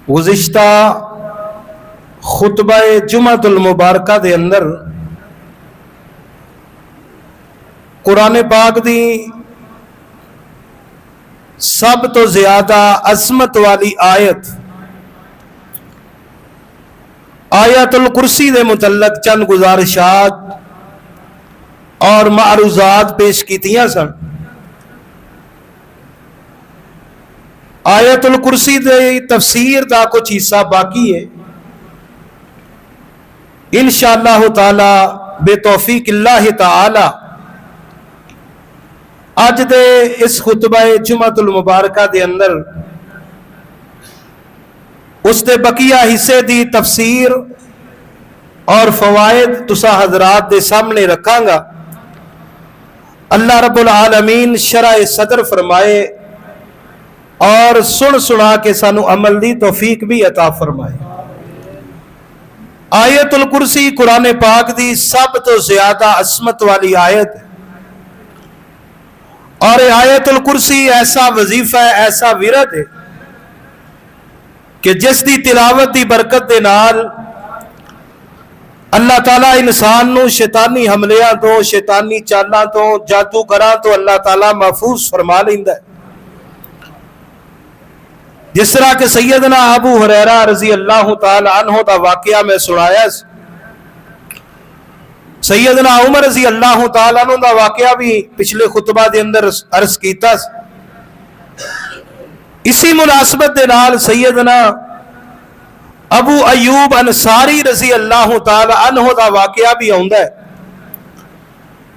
गुज़िश्ता खुतबा जुमातुल मुबारका दे अंदर कुरान पाक दी सब तो ज्यादा अजमत वाली आयत आयतुल कुर्सी दे मुतल्लक चंद गुजारिशात और मारूजात पेश कीतियां सन। आयतुल कुर्सी दे तफसीर दा कुछ हिस्सा बाकी है। इंशाअल्लाह ताला बेतौफीक अल्लाह ताला अज दे इस खुतबा जुमातुल मुबारका दे अंदर उसके बकिया हिस्से दी तफसीर और फवायद तुसा हजरात दे सामने रखांगा। अल्लाह रब्बुल आलमीन शरह सदर फरमाए और सुन सुना के सानू अमल दी तौफीक भी अता फरमाए। आयतुल कुर्सी कुरान पाक दी सब तो ज्यादा असमत वाली आयत है और आयतुल कुर्सी ऐसा वजीफा है, ऐसा विरद है कि जिस दी तिलावत दी बरकत दे नाल अल्लाह ताला इंसान नू शैतानी हमलियां तो, शैतानी चालां तो, जादूगरां तो अल्लाह ताला महफूज फरमा लैंदा है। जिस तरह के सैयदना अबू हुरैरा रजी अल्लाह ताला अन्हु दा वाकया मैं सुनाया, सैयदना उमर रजी अल्लाह ताला अन्हु दा वाकया भी पिछले खुतबा दे अंदर अर्ज कीता। इसी मुनासबत दे नाल सैयदना अबू अयूब अंसारी रजी अल्लाह ताला अन्हु दा वाकया भी आउंदा है।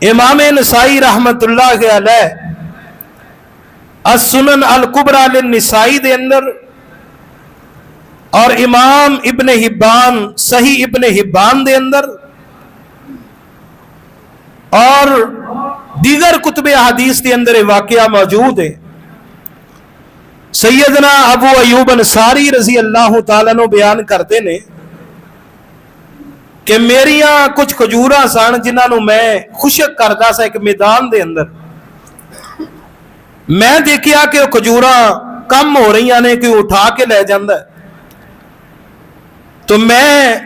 इमाम नसाई रहमतुल्लाह अलैह as-सुनन अल-कुबरा लिन-निसाई दे अंदर और इमाम इब्न हिब्बान सही इब्न हिब्बान दे अंदर और दीगर कुतुब हदीस के अंदर वाकया मौजूद है। सैयदना अबू अयूब अंसारी रजी अल्लाह ताला नो बयान करते ने कि मेरिया कुछ खजूरा सन जिन्होंने मैं खुशक करता सा एक मैदान दे अंदर। मैं देखिया कि खजूरा कम हो रही ने कि उठा के ले जाता है, तो मैं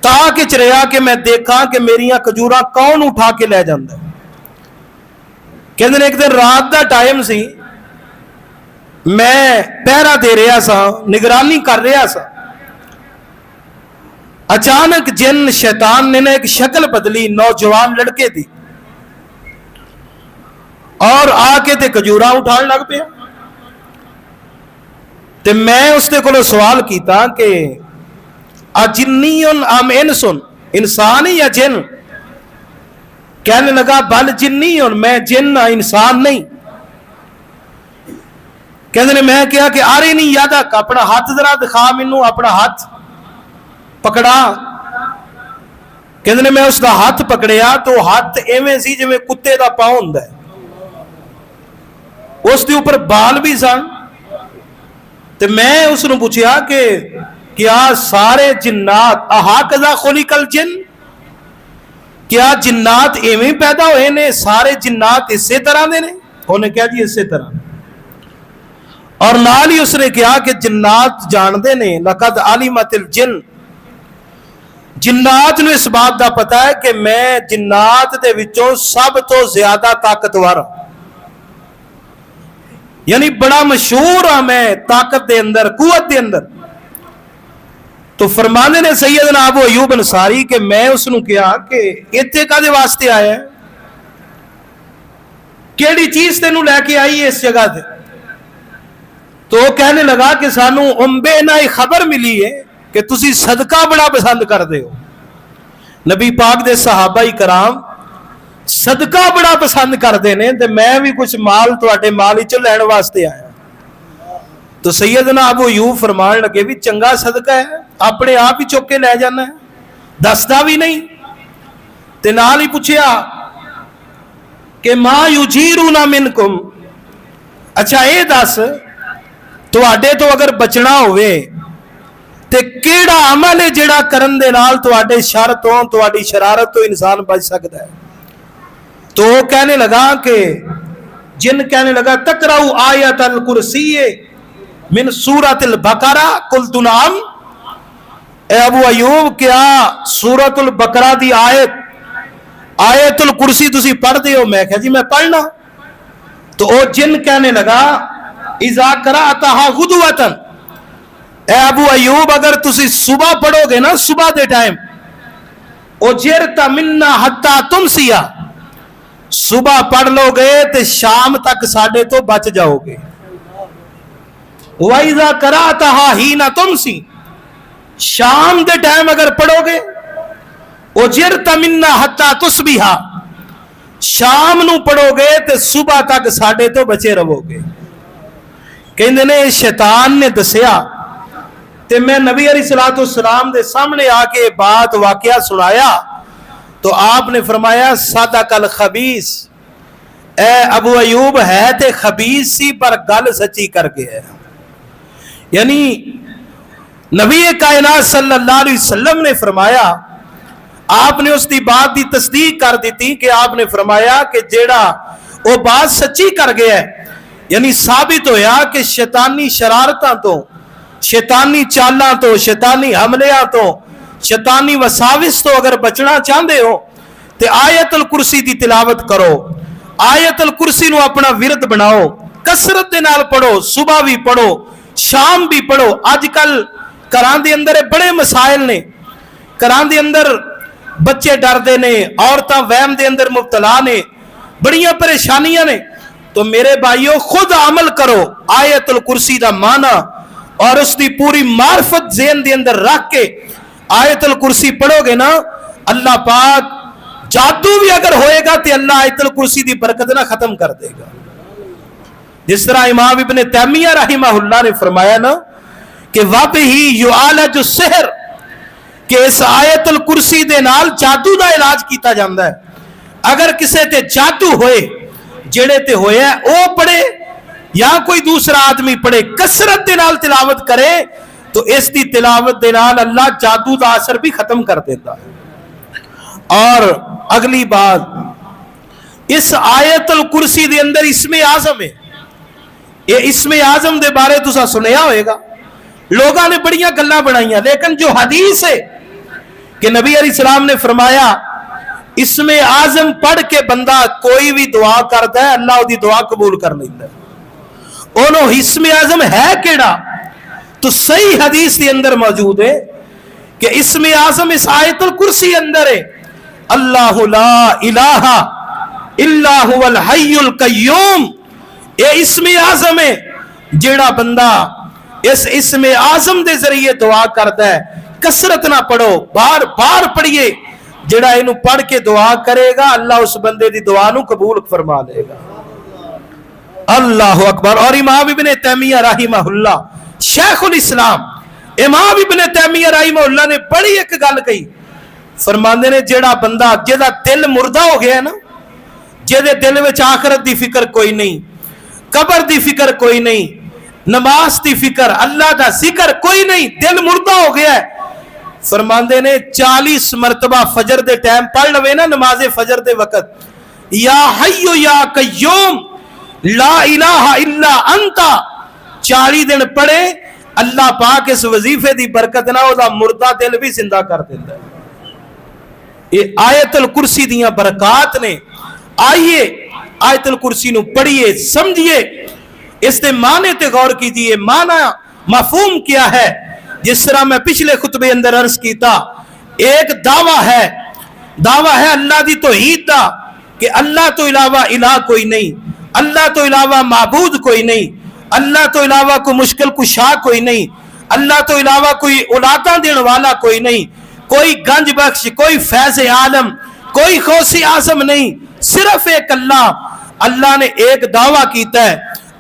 ताक च रहा कि मैं देखा कि मेरिया खजूरा कौन उठा के ले जाता है। कहते एक दिन रात का टाइम सी, मैं पहरा दे रहा सा, निगरानी कर रहा सा। अचानक जिन शैतान ने एक शक्ल बदली नौजवान लड़के दी और आके ते खजूरा उठाने लग पिया। ते मैं उसके को सवाल किया कि अजिन्नीउन अम इनसुन, इंसान ही या जिन? कहने लगा बल जिन्नीउन, मैं जिन ना, इंसान नहीं। कहते ने मैं कहा कि अरे नहीं याद अपना हाथ जरा दिखा मैनू, अपना हाथ पकड़ा। कहते ने मैं उसका हाथ पकड़िया तो हाथ एवें सी जिवें कुत्ते का पाँव हुंदा है, उसके ऊपर बाल भी सन। तो मैं उसनू पूछया कि क्या सारे जिन्नात अहाकज़ा खुलिकल जिन, क्या जिन्नात एवें पैदा होए ने, सारे जिन्नात इसे तरह दे ने? उन्हें कहा जी इसे तरह। और नाल ही उसने कहा कि जिन्नात जानते ने लकद आलिमतिल जिन, जिन्नात नूं इस बात का पता है कि मैं जिन्नात दे विचों सब तो ज्यादा ताकतवर हां, यानी बड़ा मशहूर हाँ मैं ताकत दे अंदर, कुवत दे अंदर। तो फरमाने ने सैयदना अबू अयूब अंसारी कि मैं उसनू कहा कि इत्थे कादे वास्ते आया है, केड़ी चीज तेनू लैके आई है इस जगह से? तो कहने लगा कि सानू उम्बे ना खबर मिली है कि तुसी सदका बड़ा पसंद करते हो। नबी पाक दे सहाबा कराम सदका बड़ा पसंद करते हैं, तो मैं भी कुछ माल तुहाडे माल विचों लैण वास्ते आया। तो सैयदना अबू अयूब फरमान लगे भी चंगा सदका है, अपने आप ही चुक के लै जाना है, दसदा भी नहीं। ते नाल ही पूछया कि मा युजीरुना मिनकुम, अच्छा ये दस तुहाडे तो अगर बचना होवे ते केड़ा अमल है जिहड़ा करन दे नाल तुहाडे शर तो, तुहाडी शरारत तो इंसान बच सकता है? तो वो कहने लगा कि जिन कहने लगा तकराउ आयतल कुर्सी, मिन सूरतिल बकरा कुल्तु नाम। ए अबू अयूब क्या सूरतुल बकरा दी आयतुल कुर्सी तुसी पढ़ते हो? मैं कहा जी मैं पढ़ना। तो वो जिन कहने लगा इज़ा कराअतहा गुदवतन, ए अबू अयूब अगर तुसी सुबह पढ़ोगे ना, सुबह दे टाइम, उजिरता मिन्ना हत्ता तुमसिया, सुबह पढ़ लोगे तो शाम तक साडे तो बच जाओगे। वाइज़ा कराअतहा हीना तुमसी, शाम दे टाइम अगर पढ़ोगे उजिरता मिन्ना हत्ता तुस्बिहा, शाम नू पढ़ोगे तो सुबह तक साडे तो बचे रहोगे। कहंदे ने शैतान ने दसिया ते मैं नबी अलैहिस्सलातु वस्सलाम दे सामने आके बात वाकया सुनाया तो आपने फरमाया सदकल खबीस, ए अबू अयूब है ते खबीस सी पर गल सच्ची कर गया। यानी नबी कायनात सल्लल्लाहु अलैहि वसल्लम ने फरमाया, आपने उसकी बात की तस्दीक कर दी कि आपने फरमाया कि जेड़ा वो बात सच्ची कर गया है। यानी साबित होया कि शैतानी शरारतां तो, शैतानी चालां तो, शैतानी हमलियां तो, शैतानी वसाविस तो अगर बचना चाहते हो तो आयतुल कुर्सी की तिलावत करो, आयतुल कुर्सी नू अपना विरद बनाओ, कसरत दे नाल पढ़ो, सुबह भी पढ़ो, शाम भी पढ़ो। अजकल घरां दे अंदर बड़े मसाइल ने, घरां दे अंदर बच्चे डरते ने, औरतां वहम दे अंदर मुबतला ने, बड़ियां परेशानियां ने। तो मेरे भाइयों खुद अमल करो, आयतुल कुर्सी का माना और उसकी पूरी मार्फत ज़हन दे अंदर रख के आयतुल कुर्सी पढ़ोगे ना, अल्लाह पाक जादू भी अगर होएगा तो अल्लाह आयतुल कुर्सी की बरकत ना खत्म कर देगा। जिस तरह इमाम इब्ने तैमिया रहमहुल्लाह ने फरमाया ना कि वबिही युआलजु सिहर, कि इस आयतुल कुर्सी दे नाल जादू का इलाज किया जाता है। अगर किसी ते जादू होए, जेड़े ते होया वो पढ़े या कोई दूसरा आदमी पढ़े, कसरत दे नाल तिलावत करे तो इसकी तिलावत दे नाल अल्लाह जादू का असर भी खत्म कर देता है। और अगली बात, इस आयतुल कुर्सी दे अंदर इस्मे आजम है। ये इस्मे आजम दे बारे तुसा सुनया होएगा, लोगों ने बड़ियां गल्लां बनाईयां, लेकिन जो हदीस है कि नबी अलैहिस्सलाम ने फरमाया इसमें आजम पढ़ के बंदा कोई भी दुआ करता है अल्लाह उसकी दुआ कबूल कर लेता है। ओनो इसमें आजम है केड़ा? तो सही हदीस के अंदर मौजूद है कि इसमें आजम इस आयतुल कुर्सी अंदर है, अल्लाहु ला इलाहा इल्ला हुवल हय्युल कय्यूम। ये इसमें आजम है, जेड़ा बंदा इस इसमें आजम के जरिए दुआ करता है, कसरत ना पढ़ो, बार बार पढ़िए, जेड़ा इनू पढ़ के दुआ करेगा अल्लाह उस बंदे की दुआ नू कबूल फरमा लेगा। अल्लाह अकबर। और इमाम इब्ने तैमिया रहमहुल्लाह, शेखुल इस्लाम इमाम इब्ने तैमिया रहमहुल्लाह ने बड़ी एक गल कही, फरमाते ने जेड़ा बंदा जेदा दिल मुर्दा हो गया ना, जेदे दिल विच आखिरत की फिक्र कोई नहीं, कबर की फिक्र कोई नहीं, नमाज की फिक्र, अल्लाह का जिक्र कोई नहीं, दिल मुर्दा हो गया है, फरमाते ने 40 मरतबा फजर दे टाइम पढ़ लवे ना, नमाज फजर दे वक्त, या हय्यु या कय्यूम ला इलाहा इल्ला अंता, 40 दिन पढ़े, अल्लाह पाक इस वजीफे की बरकत ना ओदा मुर्दा दिल भी जिंदा कर देता है। ये आयतुल कुर्सी दियां बरकात ने। आइए आयतुल कुर्सी नू पढ़िए, समझिए, इसके माने ते गौर कीजिए, माना मफहूम क्या है। जिस तरह मैं पिछले खुतबे अंदर अर्ज किया, एक दावा है अल्लाह की तौहीद दा कि अल्लाह तो इलावा इलाह कोई नहीं, अल्लाह तो इलावा माबूद कोई नहीं, अल्लाह तो इलावा कोई मुश्किल कुशा कोई नहीं, अल्लाह तो इलावा कोई औलादा देने वाला कोई नहीं, कोई गंज बख्श, कोई फैज़ आलम, कोई खौसी आजम नहीं, सिर्फ एक अल्लाह। अल्लाह ने एक दावा किया है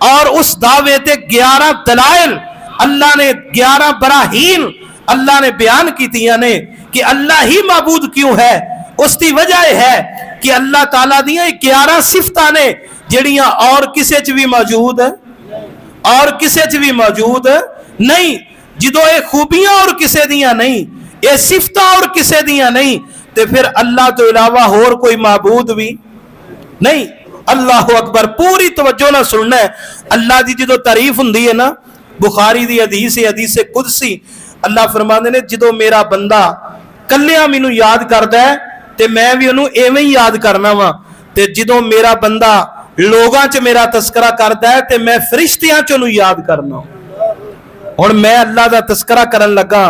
और उस दावे ते 11 दलाइल अल्लाह ने, 11 बराहीन अल्लाह ने बयान की ने कि अल्लाह ही माबूद क्यों है। उसकी वजह है कि अल्लाह ताला दियां 11 सिफतां ने जड़ियां और किसी च भी मौजूद है, और किसी च भी मौजूद नहीं। जो ये खूबियां और किसी दियां नहीं, ये सिफतां और किसी दियां नहीं, तो फिर अल्लाह तो इलावा होर कोई माबूद भी नहीं। अल्लाह अकबर। पूरी तवज्जो ना सुनना है। अल्लाह की जो तारीफ हुंदी है ना, बुखारी दी हदीस है, हदीस कुदसी। अल्लाह फरमाते ने जदों मेरा बंदा कल्लिया मैनू याद करदा है ते मैं भी उन्होंने एवें ही याद करना वा, ते जदों मेरा बंदा लोगां च मेरा तस्करा करदा है ते मैं फरिश्तियां च उन्होंने याद करना। हुण मैं अल्लाह दा तस्करा करन लगा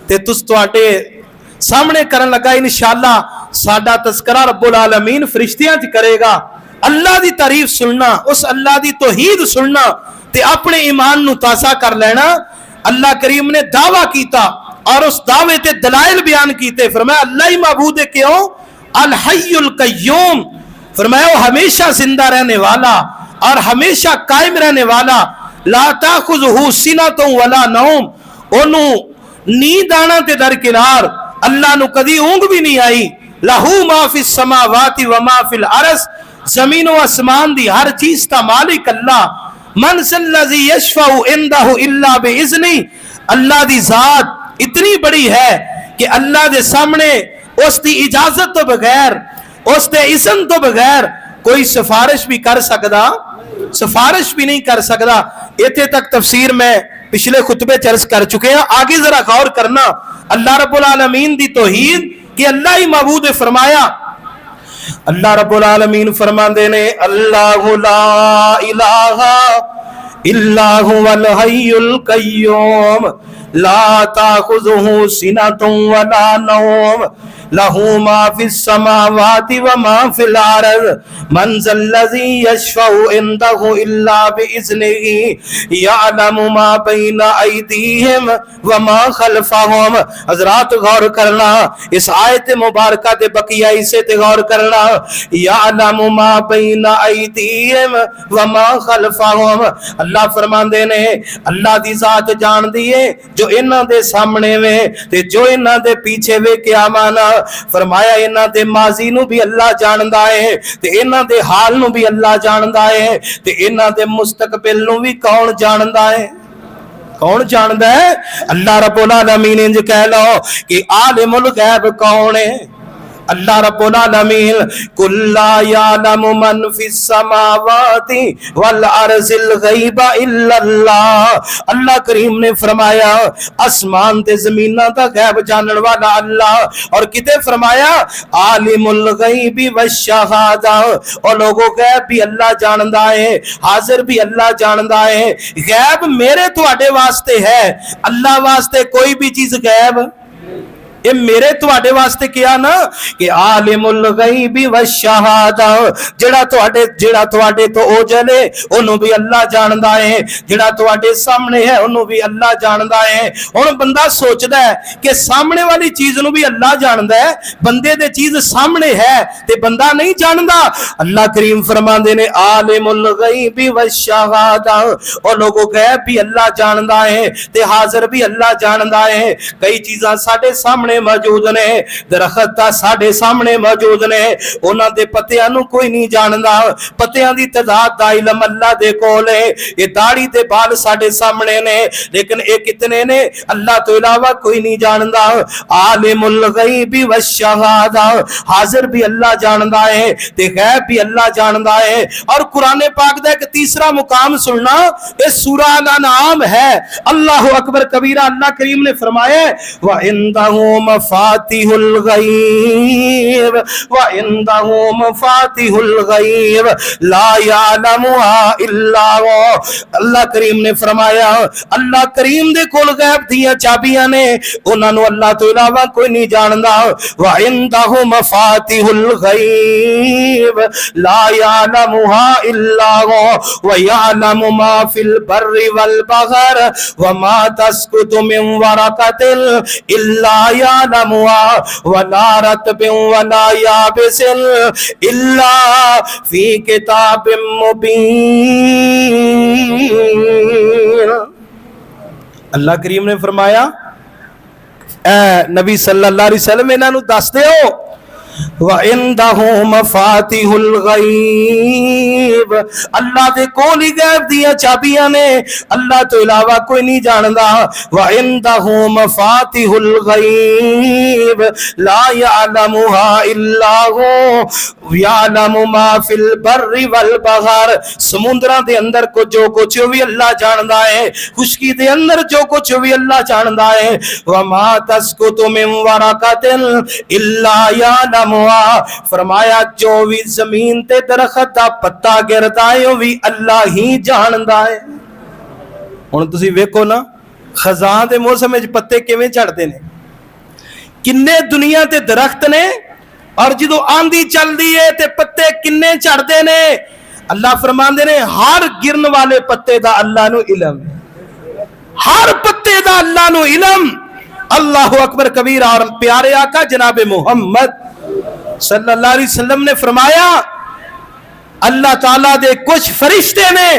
ते तुहाडे सामने करन लगा, इंशाअल्लाह साडा तस्करा रब्बुल आलमीन फरिश्तियां च करेगा। अल्लाह दी तारीफ सुनना, उस अल्लाह दी तौहीद सुनना ते अपने ईमान नू ताज़ा कर लेना। अल्लाह करीम ने दावा कीता और उस दावे ते दलाइल बयान कीते। फरमाया अल्लाह ही माबूद है, क्यों? अल हय्युल कय्यूम, फरमाया वो हमेशा जिंदा रहने वाला और हमेशा कायम रहने वाला। ला ताखुज़ुहु सिनतुन वला नौम, ओनू नींद आना ते दरकिनार, अल्लाह नू कदी ऊंघ भी नहीं आई। लहू मा फिस समावाति व मा फिल अर्ज़, जमीन व आसमान दी हर चीज दा मालिक अल्लाह। मन सल्लज़ी यशफ़उ इंदहु इल्ला बिइज़्नी, अल्लाह दी जात इतनी बड़ी है कि अल्लाह दे सामने उसकी इजाजत तो बगैर, उसके इज़्न तो बगैर कोई सिफारिश भी कर सकदा, सिफारिश भी नहीं कर सकदा। इत्थे तक तफसीर में पिछले खुतबे चर्च कर चुके हैं, आगे जरा गौर करना। अल्लाह रब्बुल आलमीन दी तौहीद कि अल्लाह ही माबूद है। फरमाया अल्लाह रब्बुल आलमीन फरमाते ने अल्लाहु ला इलाहा इल्ला हुवल हय्युल कय्यूम ला ताखुज़ुहु सिनतुन वला नौम लहू मा फिस समावाति व मा फिल अर्ज़ मन ज़ल्लज़ी यशफ़उ इंदहु इल्ला बिइज़्निही यअलमु मा बैना अयदीहिम व मा खल्फ़हुम। हज़रात गौर करना, इस आयत मुबारका दे बकिया हिस्से ते गौर करना। यअलमु मा बैना अयदीहिम व मा खल्फ़हुम, अल्लाह फरमांदे ने अल्लाह दी ज़ात जानदी है जो इन्हां दे सामने वे ते जो इन्हां दे पीछे वे। क़यामत फरमाया इन्हां दे माजी नू भी अल्लाह जानदा है ते इन्हां दे हाल नू भी अल्लाह जानदा है ते इन्हां दे मुस्तकबिल नू भी कौन जानदा है? कौन जानदा है? अल्लाह रब्बुल आलमीन। इंज कह लो कि आलिमुल गैब कौन है? अल्लाह रब्बुल आलमीन। कुल्ला यालमु मन फिस समावाति वल अर्ज़िल गैबा इल्लल्लाह, अल्लाह करीम ने फरमाया आसमान ते ज़मीनां दा गैब जानने वाला अल्लाह। और किते फरमाया आलिमुल गैबी वश्शहादा, और लोगों गैब भी अल्लाह जानदा है, हाजिर भी अल्लाह जानदा है। गैब मेरे तुहाडे वास्ते है, अल्लाह वास्ते कोई भी चीज गैब ये मेरे तुहाडे वास्ते किया ना कि आलिमुल गैबी वश्शहादा, जेड़ा तुहाडे तो ओझल है ओनू भी अल्लाह जानदा है, जेड़ा तुहाडे सामने है ओनू भी अल्लाह जानदा है। हुण बंदा सोचदा है कि सामने वाली चीज नू भी अल्लाह जानदा है, बंदे दे चीज सामने है ते बंदा नहीं जानदा। अल्लाह करीम फरमांदे ने आलिमुल गैबी वश्शहादा, और लोगों गैब भी अल्लाह जानदा है ते हाजिर भी अल्लाह जानदा है। कई चीजां साडे सामने मौजूद ने, दरख्त साडे सामने मौजूद ने, उन्हां दे पत्तियां नू कोई नहीं जानदा, पत्तियां दी तादाद दा इल्म अल्लाह दे कोल है। ये दाढ़ी ते बाल साडे सामने ने, लेकिन ये कितने ने अल्लाह तो इलावा कोई नहीं जानदा। आलिमुल गैबी वश्शहादा, हाजिर भी अल्लाह जानदा है ते गैब भी अल्लाह जानदा है। और कुरान पाक दा एक तीसरा मुकाम सुनना, ये सूरह अल-अनआम है। अल्लाहु अकबर कबीरा, अल्लाह करीम ने फरमाया व इंदहु मफातिहुल गैब व इंदहु मफातिहुल गैब ला यालमुहा इल्ला हु। अल्लाह करीम ने फरमाया अल्लाह करीम दे कोल गैब दियां चाबियां ने, उन्हां नू अल्लाह तो इलावा कोई नहीं जानदा। व इंदहु मफातिहुल गैब ला यालमुहा इल्ला हु व यालमु मा फिल बर्रि वल बहर व मा तस्कुतु मिन वरकतिल इल्ला यालमुहा वला रतबिन वला याबिसिन इल्ला फी किताबिम मुबीन। अल्लाह करीम ने फरमाया ए नबी सल्लल्लाहु अलैहि वसल्लम इन्हां नू दस दिओ وَعِندَهُ مَفَاتِحُ الْغَيْبِ اللہ دے کول ہی غیب دیا چابیاں نے, اللہ تو علاوہ کوئی نہیں جاندا. وَعِندَهُ مَفَاتِحُ الْغَيْبِ لَا يَعْلَمُهَا إِلَّا هُوَ يَعْلَمُ مَا فِي الْبَرِّ وَالْبَحْرِ سمندراں دے اندر کو جو کچھ بھی اللہ جاندا ہے, خشکی دے اندر جو کچھ بھی اللہ جاندا ہے. وَمَا تَسْقُطُ مِن وَرَقَةٍ إِلَّا يَعْلَمُهَا فرمایا جو بھی زمین تے درخت دا پتا گردا ہے وہ بھی اللہ ہی جاندا ہے. ہن تسی ویکھو نا خزاں دے موسم وچ پتے کیویں جھڑدے نے, کنے دنیا تے درخت نے, اور جدو آندھی چلدی ہے تے پتے کنے جھڑدے نے. اللہ فرماندے نے ہر گرن والے پتے دا اللہ نو علم, ہر پتے دا اللہ نو علم. اللہ اکبر کبیرہ. اور پیارے آقا جناب محمد صلی اللہ علیہ وسلم نے فرمایا اللہ تعالیٰ دے کچھ فرشتے نے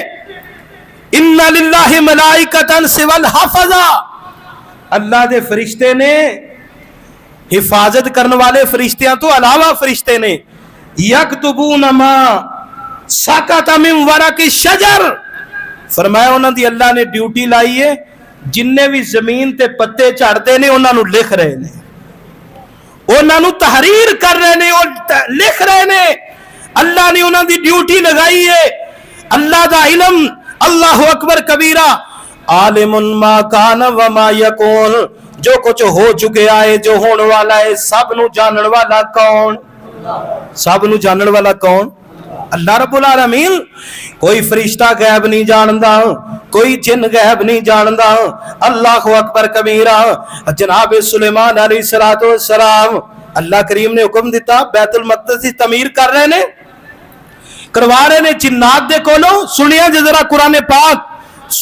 ان للہ ملائکۃ سوى الحفظہ, اللہ دے فرشتے نے حفاظت کرنے والے فرشتیاں تو علاوہ فرشتے نے یکتبون ما سقط من ورق الشجر فرمایا انہاں دی اللہ نے ڈیوٹی لائی ہے جننے بھی زمین تے پتے چڑھتے نے انہاں نو لکھ رہے نے, انہاں نو تحریر کر رہے نے اور لکھ رہے نے. اللہ نے انہاں دی ڈیوٹی لگائی ہے. اللہ دا علم اللہ اکبر کبیرہ. عالم ما کان وما یکون جو کچھ ہو چکے آئے جو ہونے والا ہے سب نو جانن والا کون؟ سب نو جانن والا کون؟ اللہ رب العالمین. کوئی فرشتہ غیب نہیں جاندا, کوئی جن غیب نہیں جاندا. اللہ اکبر کبیرہ. جناب سلیمان علیہ السلام اللہ کریم نے حکم دیتا بیت المقدس کی تعمیر کر رہے نے, کروا رہے نے جنات دے کولوں. سنیا جے ذرا قرآن پاک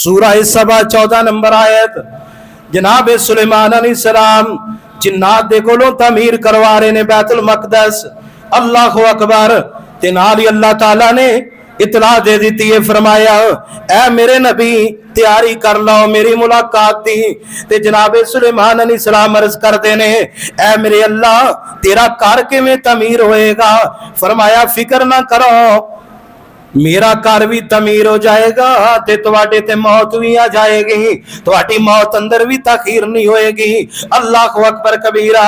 سورہ سبا 14 نمبر آیت. جناب سلیمان علیہ السلام جنات دے کولوں تعمیر کروا رہے نے بیت المقدس. اللہ اکبر. تے نال اللہ تعالیٰ نے اطلاع دے دیتی ہے, فرمایا اے میرے نبی تیاری کر لو میری ملاقات دی. تے جناب سلیمان علیہ السلام عرض کر دینے اے میرے اللہ تیرا کار کے میں تعمیر ہوئے گا؟ فرمایا فکر نہ کرو میرا کار بھی تعمیر ہو جائے گا تے تواڈے تے موت بھی آ جائے گی, تواڈی موت اندر بھی تاخیر نہیں ہوئے گی. اللہ اکبر کبیرہ.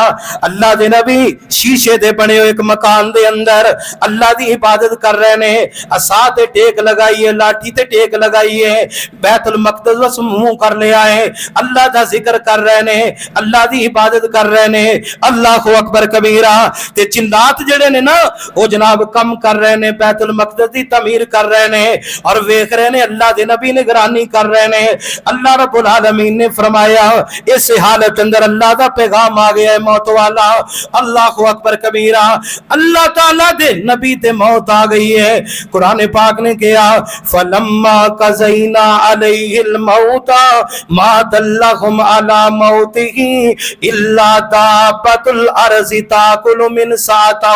اللہ دے نبی شیشے دے بنے ہوئے ایک مکان دے اندر اللہ دی عبادت کر رہے نے. عصا تے ٹیک لگائیے, لاٹھی تے ٹیک لگائیے, بیت المقدس وس منہ کر لیا ہے, اللہ دا ذکر کر رہے نے, اللہ دی عبادت کر رہے نے. اللہ اکبر کبیرہ. تے جنات جڑے نے نا وہ جناب کم کر رہے نے بیت المقدس دی تعمیر کر رہے نے اور ویکھ رہے نے اللہ دے نبی نگرانی کر رہے نے. اللہ رب العالمین نے فرمایا اس حالت اندر اللہ دا پیغام آ گیا ہے موت والا. اللہ اکبر کبیرہ. اللہ تعالیٰ دے نبی تے موت آ گئی ہے. قرآن پاک نے کہا فلما قضینا علیہ الموت ما دلہم علی موتہ الا دابۃ الارض تاکل من ساعتہ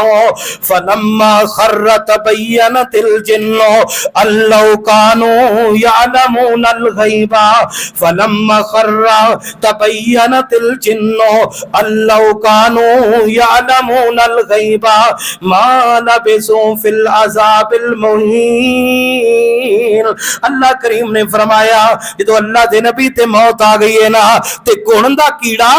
فلما خر تبینت الجن اللہ کانوا یعلمون الغیب فلما خر تبینت الجن اللہ کانوا یعلمون الغیب ما لبثوا فی العذاب المہین. اللہ کریم نے فرمایا جدو اللہ دے نبی تے موت آ گئی ہے نا تے گھن دا کیڑا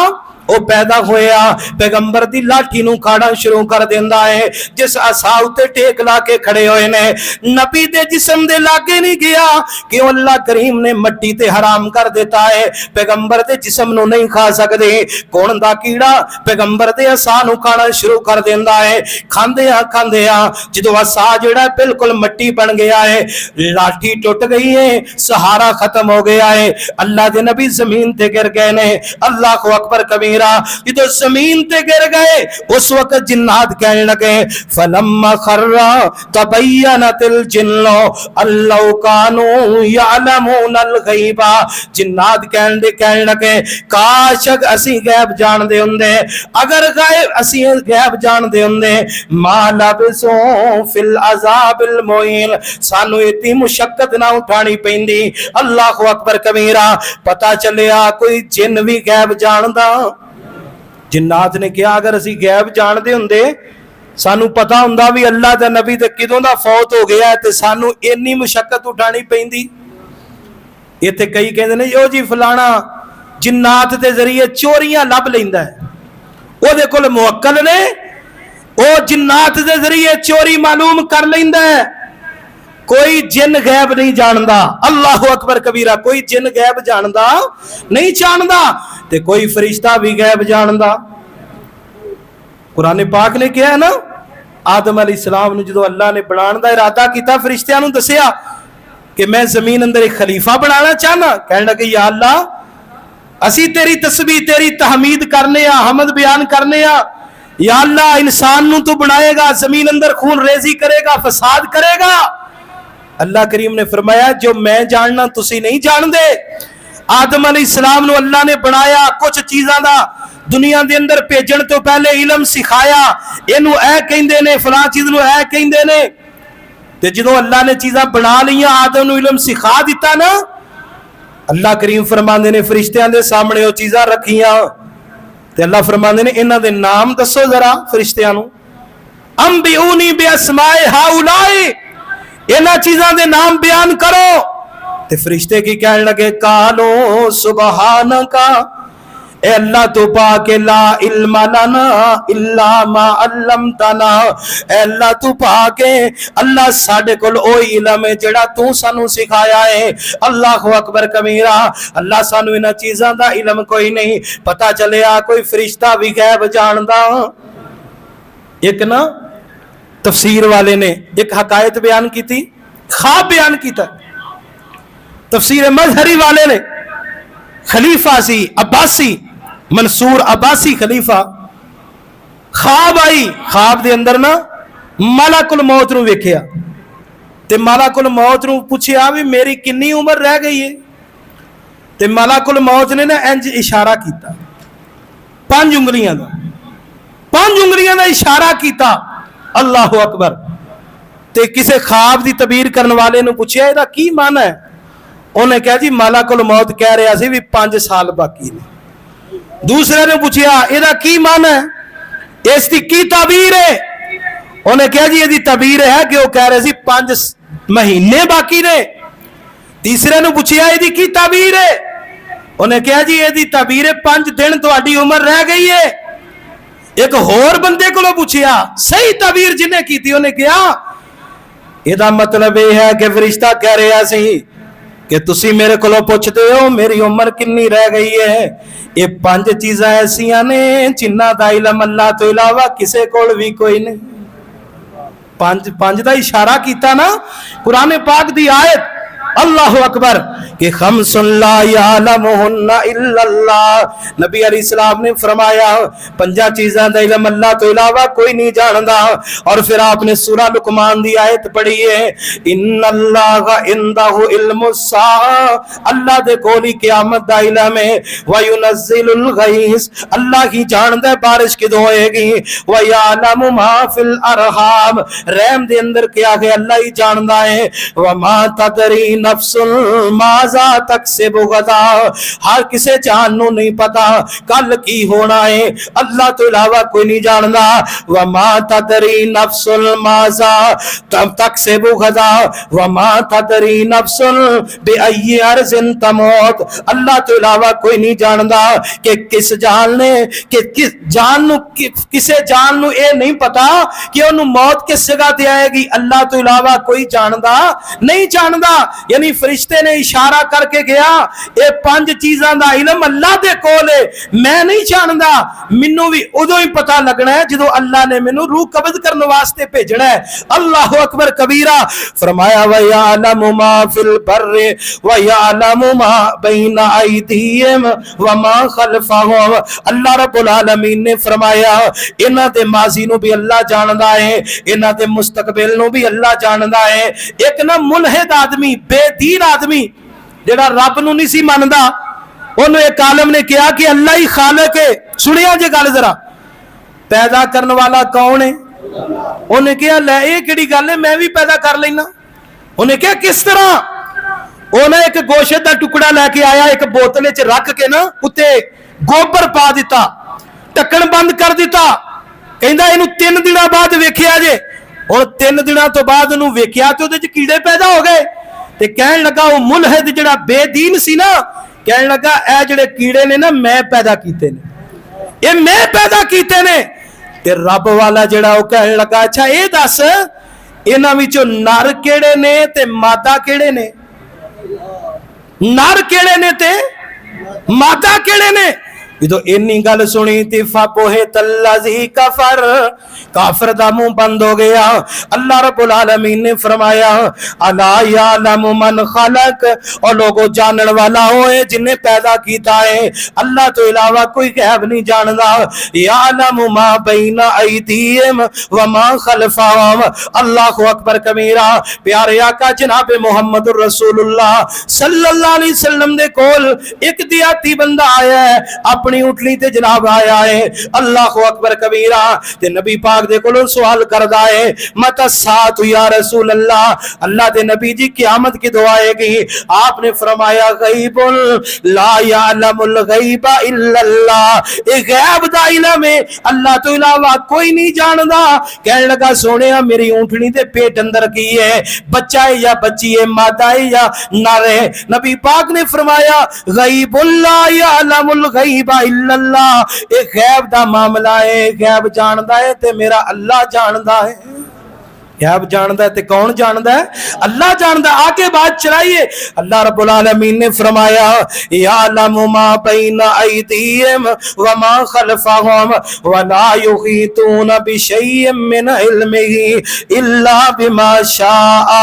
وہ پیدا ہویا پیغمبر دی لاٹھی نو کھاڑا شروع کر دیندا ہے. جس عصا تے ٹیک لا کے کھڑے ہوئے نے نبی دے جسم دے لاگے نہیں گیا کہ اللہ کریم نے مٹی تے حرام کر دیتا ہے, پیغمبر دے جسم نو نہیں کھا سکدے. کون دا کیڑا پیغمبر دے عصا نو کھانا شروع کر دیندا ہے. کھاندیاں جدو عصا جڑا بالکل مٹی بن گیا ہے, لاٹھی ٹوٹ گئی ہے, سہارا ختم ہو گیا ہے, اللہ دے نبی زمین تے گر گئے نے. اللہ اکبر کبیر. جدو زمین تے گر گئے اس وقت جنات کہنے لگے فلما خر تبینت الجن اللہ کانوا یعلمون الغیب. جنات کہنے لگے کاش اسی غیب جان دے ہوندے, اگر غیب اسی غیب جان دے ہوندے ما لبثوا فی العذاب المہین سانو اتنی مشقت نہ اٹھانی پیندی. اللہ اکبر کبیرہ. پتہ چلیا کوئی جن بھی غیب جاندا. جنات نے کہا اگر اسی غیب جان دے ہوندے ਸਾਨੂੰ ਪਤਾ ਹੁੰਦਾ ਵੀ ਅੱਲਾ ਦਾ ਨਬੀ ਤੇ ਕਿਦੋਂ ਦਾ ਫੌਤ ਹੋ ਗਿਆ ਤੇ ਸਾਨੂੰ ਇੰਨੀ ਮੁਸ਼ੱਕਤ ਉਠਾਣੀ ਪੈਂਦੀ। ਇੱਥੇ ਕਈ ਕਹਿੰਦੇ ਨੇ ਉਹ ਜੀ ਫਲਾਣਾ ਜਿन्नात ਦੇ ਜ਼ਰੀਏ ਚੋਰੀਆਂ ਲੱਭ ਲੈਂਦਾ ਹੈ, ਉਹਦੇ ਕੋਲ ਮੁਵੱਕਲ ਨੇ, ਉਹ जिन्नात ਦੇ ਜ਼ਰੀਏ ਚੋਰੀ ਮਾਲੂਮ ਕਰ ਲੈਂਦਾ ਹੈ। कोई जिन गैब नहीं जानता, अल्लाह अकबर कबीरा, कोई जिन गैब जानता नहीं जानता, ते कोई फरिश्ता भी गैब जानता। कुरान पाक ने कहा है ना, आदम अलैहिस्सलाम जो अल्लाह ने बनाने का इरादा किया, फरिश्तियां नूं दसिया कि मैं जमीन अंदर एक खलीफा बनाना चाहना। कहने लगे या अल्लाह असी तेरी तस्बीह तेरी तहमीद करने आ, हमद बयान करने आ। या अल्लाह इंसान नूं तू बनाएगा, जमीन अंदर खून रेजी करेगा, फसाद करेगा। अल्लाह करीम ने फरमाया जो मैं जानना तुसी नहीं जानते। आदम अलैहिस्सलाम नूं अल्लाह ने बनाया, कुछ चीज़ां दा दुनिया दे अंदर भेजण तो पहले इलम सिखाया, इनू ऐ कहिंदे ने, फलां चीज़ नूं ऐ कहिंदे ने। ते जदों अल्लाह ने चीज़ां बना लियां, आदम नूं इलम सिखा दिता ना, अल्लाह करीम फरमांदे ने फरिश्तियां दे सामने वो चीज़ां रखियां ते अल्लाह फरमांदे ने इन्हां दे नाम दसो जरा फरिश्तियां नूं। अंबिऊनी बिअस्माए हाउलाई, इन्हां चीज़ां दे नाम बयान करो। ते फरिश्ते की कहने लगे कालो सुबहानका, ए अल्लाह तो पाके ला इल्मा लना इल्ला मा अल्लमतना, ए अल्लाह तू पाके अल्लाह साडे कोल ओ इल्म है जेड़ा तू सानू सिखाया है। अल्लाहु अकबर कबीरा, अल्लाह सानू इन्हां चीज़ां दा इल्म कोई नहीं। पता चलिया कोई फरिश्ता भी गैब जानदा। एक ना तफसीर वाले ने एक हकायत बयान की थी, ख्वाब बयान किया। तफसीर मजहरी वाले ने, खलीफा सी अब्बासी, मंसूर अब्बासी खलीफा, ख्वाब आई, ख्वाब दे अंदर ना मलाकुल मौत नूं वेखिया ते मलाकुल मौत नूं पुछया भी मेरी कितनी उम्र रह गई है। ते मलाकुल मौत ने ना इंज इशारा किया, 5 उंगलियां दा, 5 उंगलियां दा इशारा किया। अल्लाह अकबर। ते किसी ख्वाब की तबीर करने वाले ने पूछा इसका की मन है। उन्हें कहा जी मलाकुल मौत कह रहा सी भी 5 साल बाकी ने। दूसरे ने पूछा इसका की मन है, इसकी की तबीर है। उन्हें कहा जी इसकी तबीर है कि वह कह रहे सी 5 महीने बाकी ने। तीसरे ने पूछा इसकी की तबीर है। उन्हें कहा जी इसकी तबीर है 5 दिन तुहाडी उम्र रह गई है। एक होर बंदे को पूछा सही तबीर जिन्हें की थी, उन्हें कहा इसका मतलब यह है कि फरिश्ता कह रहा सी कि तुसी मेरे को पूछते हो मेरी उम्र कितनी रह गई है। ये 5 चीज़ां ऐसियां ने जिन्हां दा इल्म अल्लाह तो इलावा किसी कोल भी कोई नहीं। 5 दा इशारा किया ना कुरान पाक दी आयत। अल्लाह अकबर कि खमसुन ला यअलमुहुन्ना इल्लल्लाह। नबी अलैहिस्सलाम ने फरमाया 5 चीज़ां दा इल्म अल्लाह तो इलावा कोई नहीं जानता। और फिर आपने सूरह लुकमान दी आयत पढ़ी है, इन्नल्लाहा इंदहु इल्मुस्सा, अल्लाह दे कोल ही क़यामत दा इल्म है। व युनज़्ज़िलुल गईस, अल्लाह ही जानदा है बारिश किदों होएगी। व यअलमु मा फिल अरहाम, रहम दे अंदर क्या है अल्लाह ही जानदा है। व मा तदरी नफ्सुल माज़ा तकसिबु गदा, हर किसे जान नूं नहीं पता कल की होना है, अल्लाह तो इलावा कोई नहीं जानता। व मा तदरी नफ्सुल माज़ा तकसिबु गदा व मा तदरी नफ्सुल बिअय्यि अर्ज़िन तमूत, अल्लाह तो इलावा कोई नहीं जानता कि किस जान ने कि किस जान नूं किसे जान नूं ये नहीं पता कि उन्होंने मौत किस जगह ते आएगी, अल्लाह तो इलावा कोई जानता नहीं जानता। यानी फरिश्ते ने इशारा करके गया ये 5 चीज़ां दा इल्म अल्लाह दे कोल है, मैं नहीं जानता। मैनू भी उदों ही पता लगना है जदों अल्लाह ने मैनू रूह कब्ज करने वास्ते भेजना है। अल्लाह अकबर कबीरा। फरमाया व यअलमु मा फिल बर्रि व यअलमु मा बैना अयदीहिम व मा खल्फहुम। अल्लाह रब्बुल आलमीन ने फरमाया इन्हां दे माजी नू भी अल्लाह जानदा है, इन्हां दे मुस्तकबिल नू भी अल्लाह जानदा है। एक ना मुलहिद आदमी, बेदीन आदमी जेड़ा रब नू नहीं सी मानदा, उन्हें एक आलम ने कहा कि अल्लाह ही खालिक है। सुनिया जे गल जरा, पैदा करने वाला कौन है? उन्हें कहा ले ये किहड़ी गल है, मैं भी पैदा कर लेना। उन्हें कहा किस तरह? उन्हें एक गोश्त का टुकड़ा लेके आया, एक बोतल च रख के ना उत्ते गोबर पा दिता, ढक्कन बंद कर दिता, ਕਹਿੰਦਾ ਇਹਨੂੰ 3 ਦਿਨਾਂ ਬਾਅਦ ਵੇਖਿਆ ਜੇ। ਹੁਣ 3 ਦਿਨਾਂ ਤੋਂ ਬਾਅਦ ਉਹਨੂੰ ਵੇਖਿਆ ਤੇ ਉਹਦੇ ਚ ਕੀੜੇ ਪੈਦਾ ਹੋ ਗਏ ਤੇ ਕਹਿਣ ਲੱਗਾ ਉਹ ਮੁਲਹਿਦ ਜਿਹੜਾ ਬੇਦੀਨ ਸੀ ਨਾ, ਕਹਿਣ ਲੱਗਾ ਇਹ ਜਿਹੜੇ ਕੀੜੇ ਨੇ ਨਾ ਮੈਂ ਪੈਦਾ ਕੀਤੇ ਨੇ, ਇਹ ਮੈਂ ਪੈਦਾ ਕੀਤੇ ਨੇ। ਤੇ ਰੱਬ ਵਾਲਾ ਜਿਹੜਾ ਉਹ ਕਹਿਣ ਲੱਗਾ ਅੱਛਾ ਇਹ ਦੱਸ ਇਹਨਾਂ ਵਿੱਚੋਂ ਨਰ ਕਿਹੜੇ ਨੇ ਤੇ ਮਾਦਾ ਕਿਹੜੇ ਨੇ? ਨਰ ਕਿਹੜੇ ਨੇ ਤੇ ਮਾਦਾ ਕਿਹੜੇ ਨੇ? ਜਦੋਂ ਇੰਨੀ ਗੱਲ ਸੁਣੀ ਤੇ ਫਾਬੋਹੇ तल्लज़ी कफर, काफिर दा मुंह बंद हो गया। अल्लाह रब्बुल आलमीन ने फरमाया अला यालमु मन खलक, और लोगों जानने वाला होए जिन्हें पैदा कीता है, अल्लाह तो इलावा कोई गैब नहीं जानदा। यालमु मा बैना अयदीहिम व मा खलफहुम, अल्लाहु अकबर कबीरा। प्यारे आका जनाब मुहम्मदुर रसूलुल्लाह सल्लल्लाहु अलैहि वसल्लम दे कोल एक दियाती बंदा आया है, अपनी उठली ते जनाब आया है, अल्लाहु अकबर कबीरा। ते नबी पाक दे कोलों सवाल करदा है मता सात या रसूल अल्लाह, अल्लाह दे नबी जी क़यामत किदों आएगी? आपने फरमाया गैबुल ला यालमुल गैबा इल्लल्लाह, ए गैब दा इल्म है, अल्लाह तो इलावा कोई नहीं जानदा। कहने लगा सोनिया मेरी ऊंटनी दे पेट अंदर की है, बच्चा है या बच्ची है, मादा है या नर है? नबी पाक ने फरमाया गैबुल ला यालमुल गैबा इल्लल्लाह, ये गैब दा मामला है, गैब जानदा है ते मेरा अल्लाह जानदा है। गैब जानदा है ते कौन जानदा है? अल्लाह जानदा। आगे बात चलाइए। अल्लाह रब्बुल आलमीन ने फरमाया यालमु मा बैना अयदीहिम व मा खलफहुम व ला युहीतूना बिशैइन मिन इल्मिही इल्ला बिमा शाआ,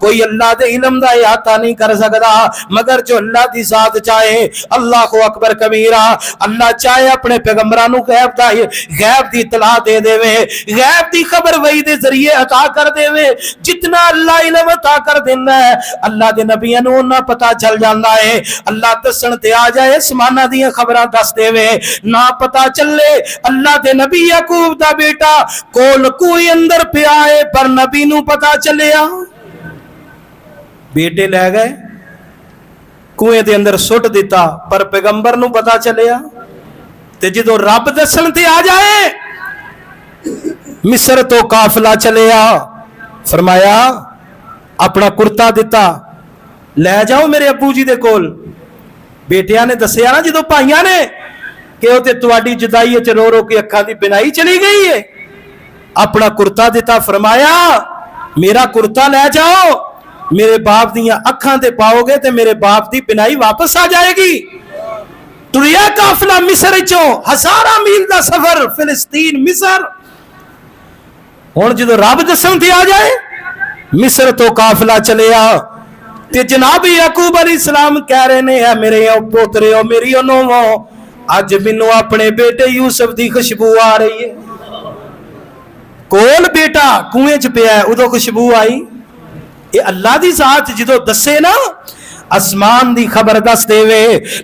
कोई अल्लाह दे इल्म दा अहाता नहीं कर सकदा मगर जो अल्लाह दी जात चाहे। अल्लाहु अकबर कबीरा। अल्लाह चाहे अपने पैगंबरां नूं गैब दी इतला दे देवे, गैब दी खबर वही दे जरिए अता कर देवे। जितना अल्लाह इल्म अता कर देंदा है अल्लाह दे नबियां नूं उन्ना पता चल जांदा है। अल्लाह दसण ते आ जाए समाना दियां खबरां दस देवे, ना पता चले अल्लाह दे नबी याकूब दा बेटा कोल कुएं अंदर पिया है पर नबी नूं पता चलिया, बेटे ले गए कुएं दे अंदर सुट दिता पर पैगंबर नूं पता चलिया। ते जदों रब दसण ते आ जाए मिस्र तो काफिला चलिया, फरमाया अपना कुर्ता दिता ले जाओ मेरे अबू जी दे कोल। बेटिया ने दसिया ना जो भाइयों ने कि वो तुहाडी जुदाई च रो रो के अखां दी बिनाई चली गई है, अपना कुर्ता दिता, फरमाया मेरा कुर्ता ले जाओ, मेरे बाप दियां अखां ते पाओगे तो मेरे बाप दी बिनाई वापस आ जाएगी। तुरिया काफिला मिस्र चो 1000 मील का सफर, फिलिस्तीन मिस्र। हुण जो रब दसन ते आ जाए मिस्र तो काफिला चलिया ते जनाब याकूब अलैहिस्सलाम कह रहे ने मेरे पोतरे हो मेरी नोवो, अज मैनू अपने बेटे यूसुफ दी खुशबू आ रही है। कोल बेटा कुएं च पिया उदों खुशबू आई। ये अल्लाह दी जात जो दसे ना आसमान दी खबर दस देवे,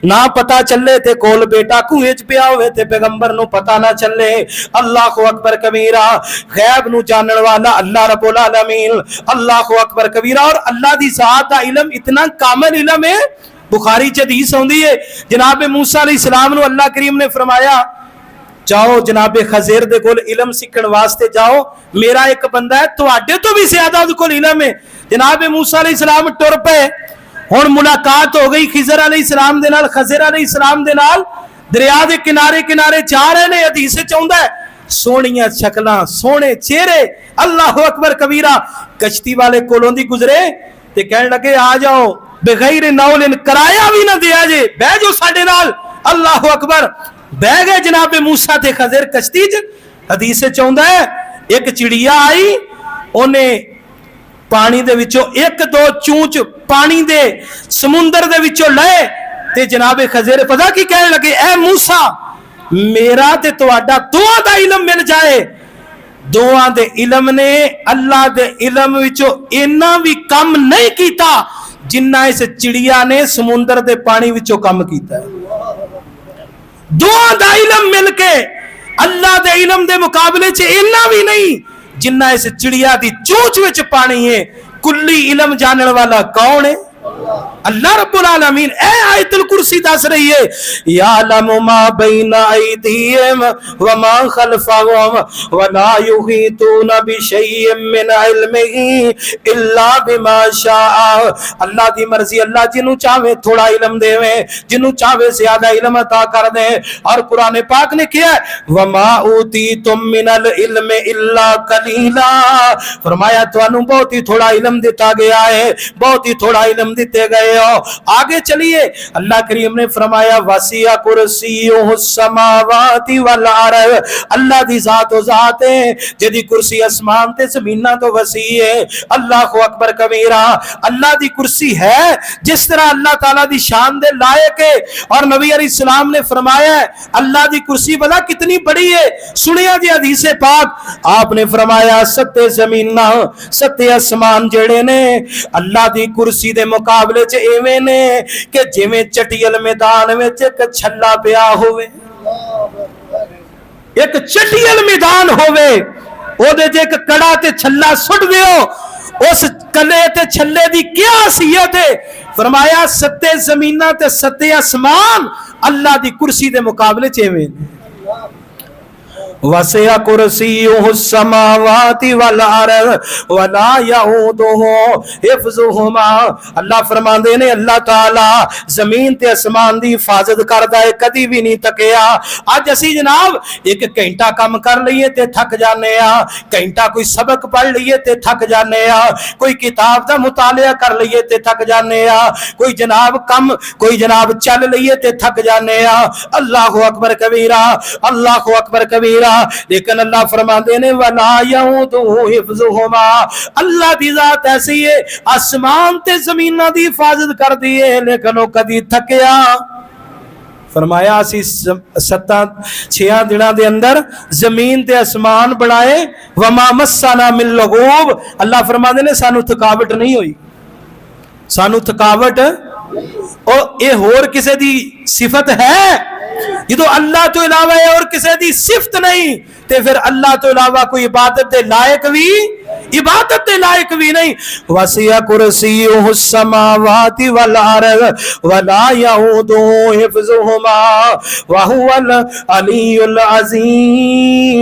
ना पता चले ते कोल बेटा कुएं च पिया होवे ते पैगंबर नूं पता ना चले। अल्लाहु अकबर कबीरा। गैब नूं जानने वाला अल्लाह रब्बुल आलमीन। अल्लाहु अकबर कबीरा। और अल्लाह दी जात दा इल्म इतना कामिल इल्म है, बुखारी च हदीस आउंदी है जनाब मूसा अलैहिस्सलाम नूं अल्लाह करीम ने फरमाया जाओ जनाब खजीर दे कोल इल्म सीखण वास्ते जाओ, मेरा एक बंदा है तुहाडे तो भी ज्यादा उहदे कोल इल्म है। जनाब मूसा अलैहिस्सलाम टुर पे, हुण मुलाकात हो गई खिजर अलैहिस्सलाम दे नाल। खजीर अलैहिस्सलाम दे नाल दरिया दे किनारे किनारे जा रहे ने। हदीस च आउंदा है सोहणियां शक्लां सोहणे चेहरे, अल्लाहु अकबर कबीरा। कश्ती वाले कोलों दी गुजरे ते कहण लगे आ जाओ बगैर नौलिन, कराया भी ना दिया जे, बह जाओ साडे नाल। अल्लाहु अकबर। बह गए जनाब मूसा ते खजीर कश्ती च। हदीस च आउंदा है एक चिड़िया आई, ओने पानी दे विचों एक दो चूंच पानी दे समुंदर दे विचों लए ते जनाब खजीर पता की कहने लगे ऐ मूसा मेरा ते तुहाडा दुआ दा इल्म मिल जाए। दुआ दे इल्म ने अल्लाह दे इल्म विचों इन्ना भी कम नहीं कीता जिन्ना इस चिड़िया ने समुंदर दे पानी विचों कम कीता है। दुआ दा इल्म मिलके अल्लाह दे इल्म दे मुकाबले च इन्ना भी नहीं जिन्ना इस चिड़िया दी चूंच विच पानी है। कुल्ली इल्म जानने वाला कौन है? اللہ رب العالمین اے آیت الکرسی دس رہی ہے یعلم ما بین ایدیہم وما خلفہم ولا یحیطون بشیء من علمہ الا بما شاء. اللہ دی مرضی، اللہ جنوں چاہے تھوڑا علم دے، جنوں چاہے زیادہ علم عطا کر دے. اور قرآن پاک نے کیا ہے وما اوتیتم من العلم الا قلیلا، فرمایا تانوں بہت ہی تھوڑا علم دیتا گیا ہے، بہت ہی تھوڑا علم دیتے گئے ہو. آگے چلیے اللہ کریم نے فرمایا وسیع کرسیہ السماوات والارض، اللہ دی ذات و ذات ہے جدی کرسی اسمان تے زمیناں تو وسیع ہے. اللہ اکبر کبیرہ. اللہ دی کرسی ہے جس طرح اللہ تعالیٰ دی شان دے لائق ہے. اور نبی علیہ السلام نے فرمایا ہے اللہ دی کرسی بلا کتنی بڑی ہے. سنیا جی حدیث پاک، آپ نے فرمایا ستے زمیناں ستے اسمان جڑے نے اللہ دی کرسی دے مقابلے چ ایویں نے کہ جویں چٹیل میدان وچ ایک چھلا پیا ہوئے. ایک چٹیل میدان ہوئے او دے ایک کڑا تے چھلا سٹ دیو، اس کلے تے چھلے دی کیا حیثیت ہے؟ فرمایا ستے زمیناں تے ستے اسمان اللہ دی کرسی دے مقابلے چیویں. وسع کرسیہ السماوات والارض ولا یعودہ حفظہما. اللہ فرماندے نے اللہ تعالی زمین تے اسمان دی حفاظت کردا ہے، کدی بھی نہیں تکیا. اج اسی جناب ایک گھنٹہ کام کر لئیے تے تھک جانے ہاں، گھنٹہ کوئی سبق پڑھ لئیے تے تھک جانے ہاں، کوئی کتاب دا مطالعہ کر لئیے تے تھک جانے ہاں، کوئی جناب کم کوئی جناب چل لئیے تے تھک جانے ہاں. اللہ اکبر کبیرہ، اللہ اکبر کبیرہ. لیکن اللہ فرماتے ہیں وَلَا يَعُودُهُ حِفْظُهُمَا، اللہ دی ذات ایسی ہے آسمان تے زمینہ دی حفاظت کر دیئے لیکن وہ کدی تھکیا. فرمایا اسی 7-6 دنوں دے اندر زمین تے اسمان بنائے وَمَا مَسَّنَا مِن لُغُوبٍ. اللہ فرماتے ہیں سانو تھکاوٹ نہیں ہوئی، سانو تھکاوٹ اور اے ہور کسے دی صفت ہے جدو اللہ تو علاوہ ہے اور کسے دی صفت نہیں تے پھر اللہ تو علاوہ کوئی عبادت دے لائق بھی نہیں. وسیع کرسیہ السماوات والارض ولا یعودہ حفظہما وہو العلی العظیم.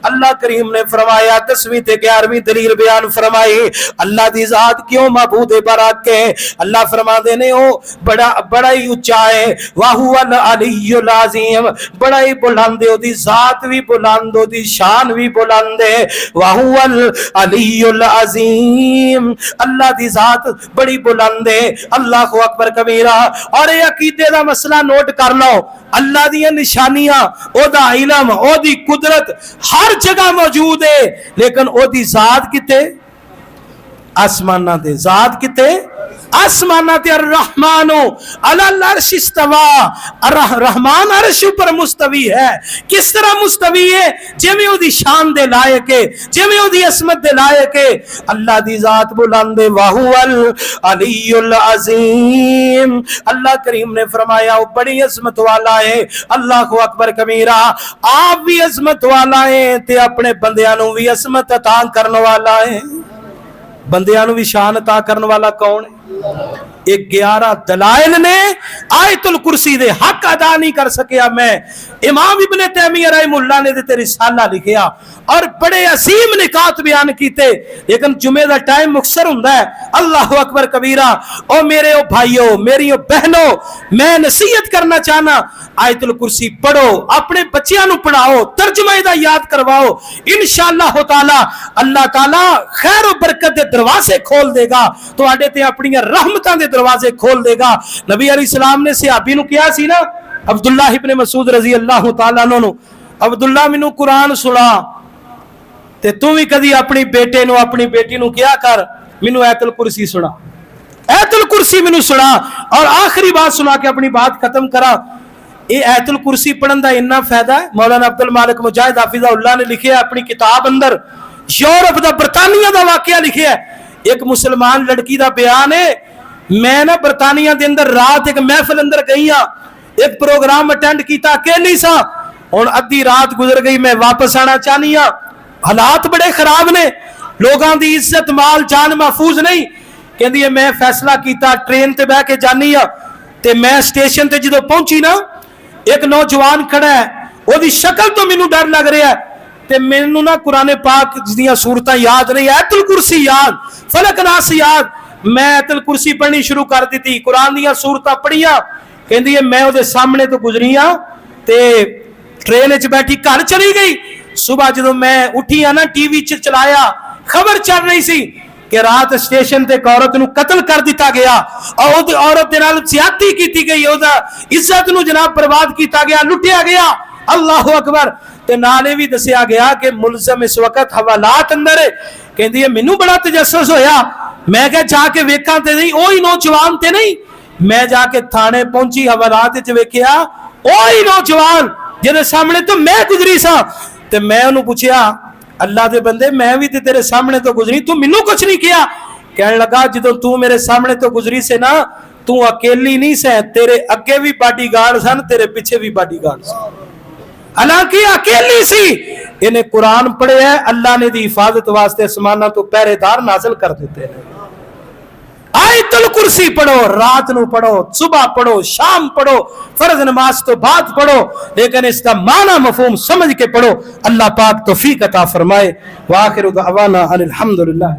اللہ کریم نے فرمایا 10ویں تے 11ویں دلیل بیان فرمائی اللہ دی ذات کیوں معبود برحق ہے. اللہ فرماتے نے او بڑا ہی اونچا ہے، وہو العلی العظیم، بڑا ہی بلند ہے، دی ذات بھی بلند، دی شان بھی بلند ہے. وہو العلی العظیم، اللہ دی ذات بڑی بلند ہے. اللہ اکبر کبیرہ. اور یہ عقیدے دا مسئلہ نوٹ کر لو، اللہ دی نشانیاں، او دا علم، او دی قدرت ہر جگہ موجود ہے لیکن او دی ذات کتے؟ آسمانہ دے. ذات کتے؟ آسمانہ تے. الرحمن علی العرش استوى، رحمان عرش پر مستوی ہے. کس طرح مستوی ہے؟ جویں او دی شان دے لائق ہے، جویں او دی عظمت دے لائق ہے. اللہ دی ذات بلند ہے. وہو العلی العظیم، اللہ کریم نے فرمایا وہ بڑی عظمت والا ہے. اللہ اکبر کبیرہ. آپ بھی عظمت والا ہے تے اپنے بندیاں نوں بھی عظمت عطا کرنے والا ہے. بندیاں نوں بھی شان عطا کرنے والا کون ہے؟ 11 دلائل نے آیت الکرسی دے حق ادا نہیں کر سکیا. میں امام ابن تیمیہ رحمہ اللہ نے تے رسالہ لکھیا اور بڑے عظیم نکات بیان کیتے لیکن جمعے دا ٹائم مختصر ہوندا ہے. اللہ اکبر کبیرہ. او میرے او بھائیو، میری او بہنو، میں نصیحت کرنا چاہنا آیت الکرسی پڑھو، اپنے بچیاں نو پڑھاؤ، ترجمہ دا یاد کرواؤ. انشاءاللہ تعالی اللہ تعالی خیر و برکت دے دروازے کھول دے گا، تو آڈے تے اپنی رحمتاں دے دروازے کھول دے گا. نبی علیہ السلام نے صحابی نو کیا سی نا، عبداللہ ابن مسعود رضی اللہ تعالیٰ عنہ، عبداللہ مینوں قرآن سنا تے تو بھی کدی اپنی بیٹے نو اپنی بیٹی نو کیا کر مینوں آیت الکرسی سنا، آیت الکرسی مینوں سنا. اور آخری بات سنا کے اپنی بات ختم کرا. یہ آیت الکرسی پڑھن دا اتنا فائدہ ہے. مولانا عبد المالک مجاہد حافظہ اللہ نے لکھیا اپنی کتاب اندر، یورپ دا برطانیہ دا واقعہ لکھیا ہے. ایک مسلمان لڑکی دا بیان ہے، میں نا برطانیہ دے اندر رات ایک محفل اندر گئی ہاں، ایک پروگرام اٹینڈ کیتا، اکیلی سا. اور ادھی رات گزر گئی، میں واپس آنا چاہنی ہاں. حالات بڑے خراب نے، لوگاں دی عزت مال جان محفوظ نہیں. ਕਹਿੰਦੀ ਹੈ ਮੈਂ ਫੈਸਲਾ ਕੀਤਾ ਟ੍ਰੇਨ ਤੇ ਬਹਿ ਕੇ ਜਾਨੀ ਆ ਤੇ ਮੈਂ ਸਟੇਸ਼ਨ ਤੇ ਜਦੋਂ ਪਹੁੰਚੀ ਨਾ ਇੱਕ ਨੌਜਵਾਨ ਖੜਾ ਹੈ ਉਹਦੀ ਸ਼ਕਲ ਤੋਂ ਮੈਨੂੰ ਡਰ ਲੱਗ ਰਿਹਾ ਤੇ ਮੈਨੂੰ ਨਾ ਕੁਰਾਨ ਪਾਕ ਦੀਆਂ ਸੂਰਤਾਂ ਯਾਦ ਨਹੀਂ ਆਇਤੁਲ ਕੁਰਸੀ ਯਾਦ ਫਲਕ ਨਾਸ ਯਾਦ ਮੈਂ ਆਇਤੁਲ ਕੁਰਸੀ ਪੜ੍ਹਨੀ ਸ਼ੁਰੂ ਕਰ ਦਿੱਤੀ ਕੁਰਾਨ ਦੀਆਂ ਸੂਰਤਾਂ ਪੜ੍ਹੀਆਂ ਕਹਿੰਦੀ ਹੈ ਮੈਂ ਉਹਦੇ ਸਾਹਮਣੇ ਤੋਂ ਗੁਜ਼ਰੀ ਆ ਤੇ ਟ੍ਰੇਨ ਵਿੱਚ ਬੈਠੀ ਘਰ ਚਲੀ ਗਈ ਸਵੇਰ ਜਦੋਂ ਮੈਂ ਉੱਠੀ ਆ ਨਾ ਟੀਵੀ 'ਚ ਚਲਾਇਆ ਖਬਰ ਚੱਲ ਰਹੀ ਸੀ کہ رات سٹیشن تے عورت نو قتل کر دیتا گیا اور عورت دے نال زیادتی کیتی گئی اودا عزت نو جناب برباد کیتا گیا لٹیا گیا اللہ اکبر تے نالے بھی دسیا گیا کہ ملزم اس وقت حوالات اندر ہے کہندی ہے مینوں بڑا تجسس ہویا میں کہ جا کے ویکھاں تے نہیں اوہی نوجوان تے نہیں میں جا کے تھانے پہنچی حوالات وچ ویکھیا اوہی نوجوان جے سامنے تو میں گزری سا تے میں انہوں پوچھیا اللہ دے بندے میں بھی تے تیرے سامنے تو گزری تو منوں کچھ نہیں کیا کہنے لگا جدوں تو میرے سامنے تو گزری سے نا تو اکیلی نہیں سے تیرے اگے بھی باڈی گارڈ سن تیرے پیچھے بھی باڈی گارڈ سن حالانکہ اکیلی سی انہیں قرآن پڑھے ہے اللہ نے دی حفاظت واسطے اسمانہ تو پہرے دار نازل کر دیتے ہیں آیت الکرسی پڑھو رات نو پڑھو صبح پڑھو شام پڑھو فرض نماز تو بعد پڑھو لیکن اس کا معنی مفہوم سمجھ کے پڑھو اللہ پاک توفیق عطا فرمائے وآخر دعوانا ان الحمدللہ